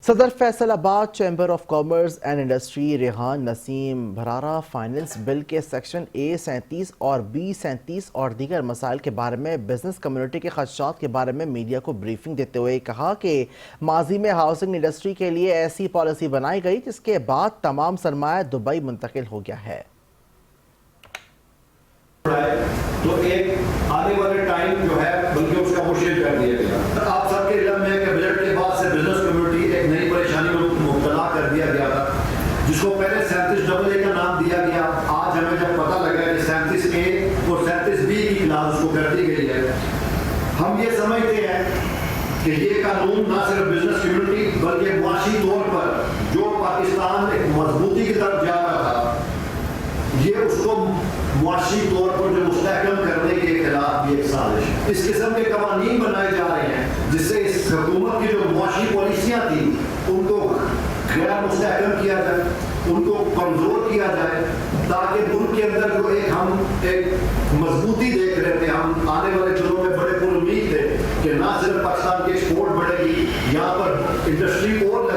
صدر Faisalabad chamber of commerce and industry Rehan Naseem Bharara finance bill کے section A37 اور B37 اور دیگر مسائل کے بارے میں بزنس کمیونٹی کے خدشات کے بارے میں میڈیا کو بریفنگ دیتے ہوئے کہا کہ ماضی میں ہاؤسنگ انڈسٹری کے لیے ایسی پالیسی بنائی گئی جس کے بعد تمام سرمایہ دبئی منتقل ہو گیا ہے۔ تو ایک آنے والے ٹائم جو ہے بلکہ اس کا مشکل کر دیا گیا۔ آپ سب کے علم ہے کہ بجٹ کے بعد سے بزنس کمیونٹی ایک نئی پریشانی میں مبتلا کر دیا گیا تھا، جس کو پہلے 37AA کا نام دیا گیا۔ آج ہمیں جب پتہ لگا کہ 37A اور 37B کی کلاس اس کو کر دی گئی ہے، ہم یہ سمجھتے ہیں کہ یہ قانون نہ صرف بزنس کمیونٹی بلکہ معاشی طور پر جو پاکستان ایک مضبوطی کی طرف جا رہا تھا، یہ اس کو معاشی طور پر جو مستحکم کرنے کے خلاف بھی ایک سازش ہے۔ اس قسم کے قوانین بنائے جا رہے ہیں جس سے اس حکومت کی جو معاشی پالیسیاں تھیں ان کو غیر مستحکم کیا جائے، ان کو کمزور کیا جائے، تاکہ ان کے اندر جو ہم ایک مضبوطی دیکھ رہے تھے، ہم آنے والے دنوں میں بڑے پر امید تھے کہ نہ صرف پاکستان کی ایکسپورٹ بڑھے گی، یہاں پر انڈسٹری اور